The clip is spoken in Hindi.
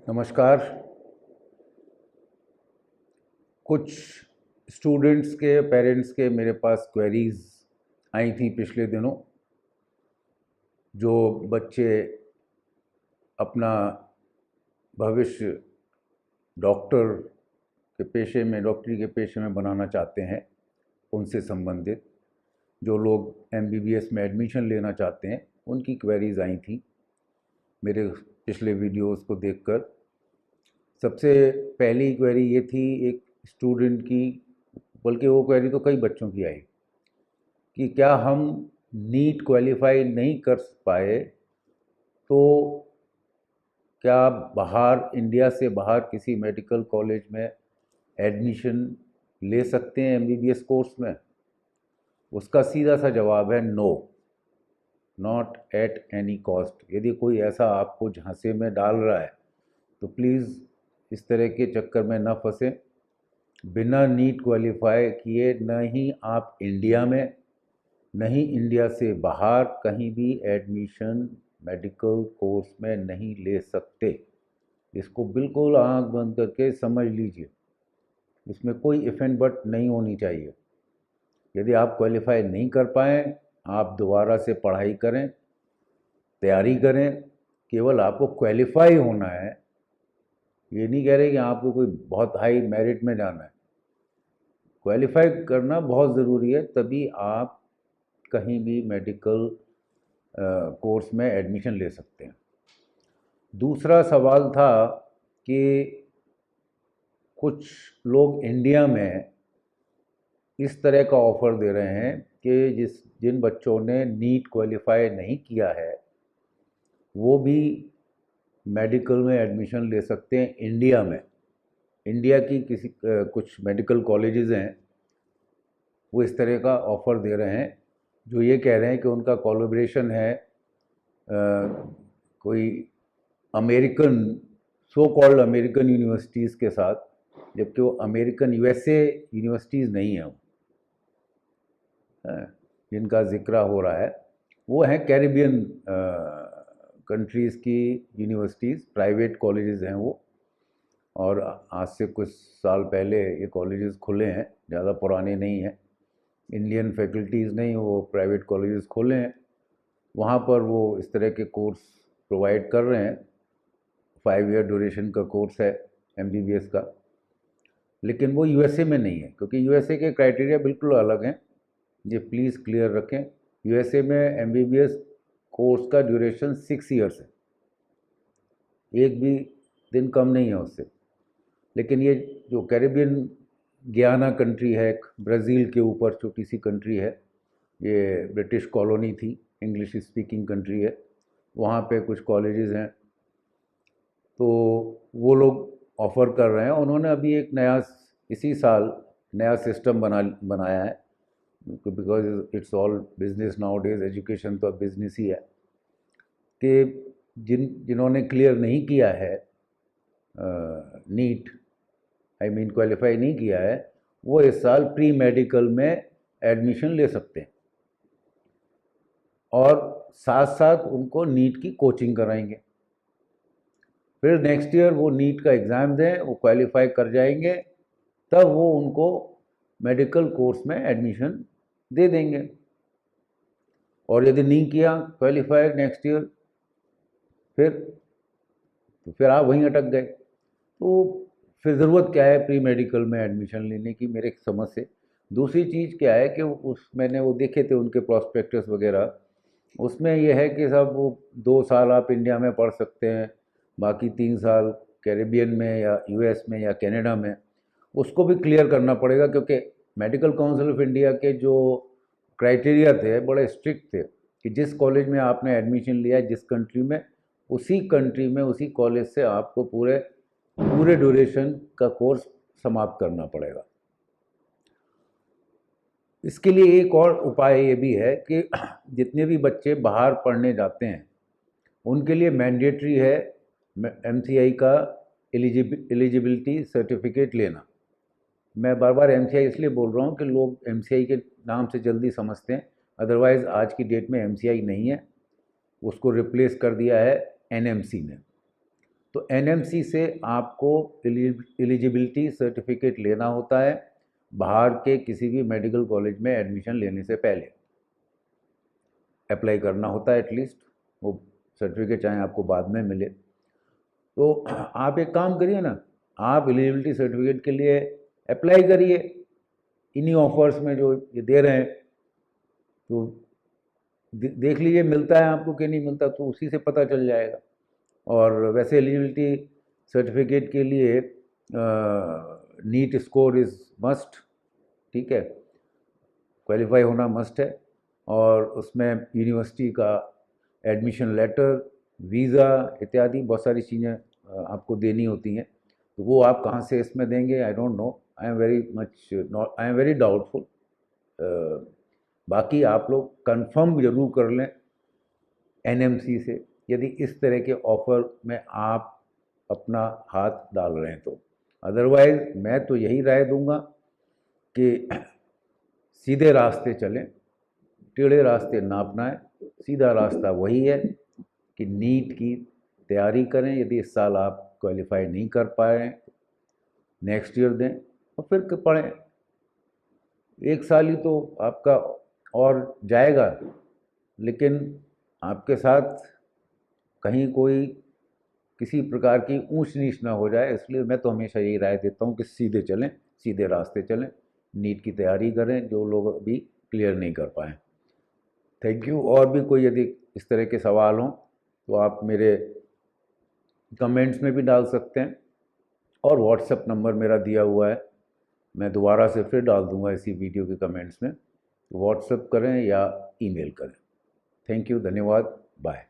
नमस्कार। कुछ स्टूडेंट्स के पेरेंट्स के मेरे पास क्वेरीज़ आई थी पिछले दिनों। जो बच्चे अपना भविष्य डॉक्टरी के पेशे में बनाना चाहते हैं, उनसे संबंधित जो लोग एमबीबीएस में एडमिशन लेना चाहते हैं, उनकी क्वेरीज़ आई थी मेरे पिछले वीडियोस को देखकर। सबसे पहली क्वेरी ये थी एक स्टूडेंट की, बल्कि वो क्वेरी तो कई बच्चों की आई कि क्या हम नीट क्वालिफाई नहीं कर पाए तो क्या बाहर, इंडिया से बाहर किसी मेडिकल कॉलेज में एडमिशन ले सकते हैं एमबीबीएस कोर्स में। उसका सीधा सा जवाब है no, not at any cost. यदि कोई ऐसा आपको झांसे में डाल रहा है तो प्लीज़ इस तरह के चक्कर में न फंसें। बिना नीट क्वालिफाई किए न ही आप इंडिया में, न ही इंडिया से बाहर कहीं भी एडमिशन मेडिकल कोर्स में नहीं ले सकते। इसको बिल्कुल आंख बंद करके समझ लीजिए, इसमें कोई इफ एंड बट नहीं होनी चाहिए। यदि आप क्वालिफाई नहीं कर पाएँ, आप दोबारा से पढ़ाई करें, तैयारी करें। केवल आपको क्वालिफाई होना है, ये नहीं कह रहे कि आपको कोई बहुत हाई मेरिट में जाना है। क्वालिफाई करना बहुत ज़रूरी है, तभी आप कहीं भी मेडिकल कोर्स में एडमिशन ले सकते हैं। दूसरा सवाल था कि कुछ लोग इंडिया में इस तरह का ऑफ़र दे रहे हैं कि जिन बच्चों ने नीट क्वालिफाई नहीं किया है वो भी मेडिकल में एडमिशन ले सकते हैं इंडिया में। इंडिया की कुछ मेडिकल कॉलेजेस हैं, वो इस तरह का ऑफ़र दे रहे हैं, जो ये कह रहे हैं कि उनका कोलैबोरेशन है कोई American, so called American universities के साथ, जबकि वो अमेरिकन यूएसए यूनिवर्सिटीज़ नहीं हैं। जिनका ज़िक्र हो रहा है वो हैं कैरिबियन कंट्रीज़ की यूनिवर्सिटीज़, प्राइवेट कॉलेजेस हैं वो। और आज से कुछ साल पहले ये कॉलेजेस खुले हैं, ज़्यादा पुराने नहीं हैं। इंडियन फैकल्टीज़ नहीं, वो प्राइवेट कॉलेजेस खोले हैं। वहाँ पर वो इस तरह के कोर्स प्रोवाइड कर रहे हैं। 5 ईयर ड्यूरेशन का कोर्स है एमबीबीएस का, लेकिन वो यूएसए में नहीं है, क्योंकि यूएसए के क्राइटेरिया बिल्कुल अलग हैं। ये प्लीज़ क्लियर रखें। यूएसए में एमबीबीएस कोर्स का ड्यूरेशन 6 ईयर्स है, एक भी दिन कम नहीं है उससे। लेकिन ये जो कैरिबियन गियाना कंट्री है, ब्राज़ील के ऊपर छोटी सी कंट्री है, ये ब्रिटिश कॉलोनी थी, इंग्लिश स्पीकिंग कंट्री है, वहाँ पे कुछ कॉलेजेस हैं, तो वो लोग ऑफ़र कर रहे हैं। उन्होंने अभी एक नया, इसी साल नया सिस्टम बनाया है, because it's all business now days, education तो अब बिजनेस ही है, कि जिन्होंने क्लियर नहीं किया है नीट, आई मीन क्वालिफाई नहीं किया है, वो इस साल प्री मेडिकल में एडमिशन ले सकते हैं और साथ साथ उनको नीट की कोचिंग कराएंगे। फिर नेक्स्ट ईयर वो नीट का एग्ज़ाम दें, वो क्वालिफाई कर जाएंगे, तब वो उनको मेडिकल कोर्स में एडमिशन दे देंगे। और यदि नहीं किया क्वालिफाई नेक्स्ट ईयर, फिर आप वहीं अटक गए। तो फिर ज़रूरत क्या है प्री मेडिकल में एडमिशन लेने की, मेरे समझ से। दूसरी चीज़ क्या है कि मैंने वो देखे थे उनके प्रॉस्पेक्टस वगैरह, उसमें यह है कि सब वो 2 साल आप इंडिया में पढ़ सकते हैं, बाकी 3 साल कैरिबियन में या यूएस में या कनाडा में। उसको भी क्लियर करना पड़ेगा, क्योंकि मेडिकल काउंसिल ऑफ इंडिया के जो क्राइटेरिया थे बड़े स्ट्रिक्ट थे कि जिस कॉलेज में आपने एडमिशन लिया है, जिस कंट्री में, उसी कंट्री में उसी कॉलेज से आपको पूरे ड्यूरेशन का कोर्स समाप्त करना पड़ेगा। इसके लिए एक और उपाय ये भी है कि जितने भी बच्चे बाहर पढ़ने जाते हैं उनके लिए मैंडेटरी है एमसीआई का एलिजिबिलिटी सर्टिफिकेट लेना। मैं बार बार एमसीआई इसलिए बोल रहा हूँ कि लोग एमसीआई के नाम से जल्दी समझते हैं, अदरवाइज़ आज की डेट में एमसीआई नहीं है, उसको रिप्लेस कर दिया है एनएमसी ने। तो एनएमसी से आपको एलिजिबिलिटी सर्टिफिकेट लेना होता है बाहर के किसी भी मेडिकल कॉलेज में एडमिशन लेने से पहले अप्लाई करना होता है एटलीस्ट। वो सर्टिफिकेट चाहे आपको बाद में मिले। तो आप एक काम करिए ना, आप एलिजिबिलिटी सर्टिफिकेट के लिए अप्लाई करिए इन्हीं ऑफर्स में जो ये दे रहे हैं। तो देख लीजिए मिलता है आपको कि नहीं मिलता, तो उसी से पता चल जाएगा। और वैसे एलिजिबिलिटी सर्टिफिकेट के लिए नीट स्कोर इज़ मस्ट, ठीक है, क्वालिफाई होना मस्ट है। और उसमें यूनिवर्सिटी का एडमिशन लेटर, वीज़ा इत्यादि बहुत सारी चीज़ें आपको देनी होती हैं। तो वो आप कहाँ से इसमें देंगे, I don't know, I am very doubtful. बाकी आप लोग कंफर्म जरूर कर लें एनएमसी से, यदि इस तरह के ऑफ़र में आप अपना हाथ डाल रहे हैं तो। अदरवाइज़ मैं तो यही राय दूंगा कि सीधे रास्ते चलें, टेढ़े रास्ते ना अपनाएं। सीधा रास्ता वही है कि नीट की तैयारी करें। यदि इस साल आप क्वालिफाई नहीं कर पाए, नेक्स्ट ईयर दें और फिर पढ़ें। एक साल ही तो आपका और जाएगा, लेकिन आपके साथ कहीं कोई किसी प्रकार की ऊंच नीच ना हो जाए, इसलिए मैं तो हमेशा यही राय देता हूँ कि सीधे चलें, सीधे रास्ते चलें, नीट की तैयारी करें जो लोग अभी क्लियर नहीं कर पाए। Thank you. और भी कोई यदि इस तरह के सवाल हों तो आप मेरे कमेंट्स में भी डाल सकते हैं, और व्हाट्सएप नंबर मेरा दिया हुआ है, मैं दोबारा से फिर डाल दूंगा इसी वीडियो के कमेंट्स में। व्हाट्सएप करें या ईमेल करें। थैंक यू, धन्यवाद, बाय।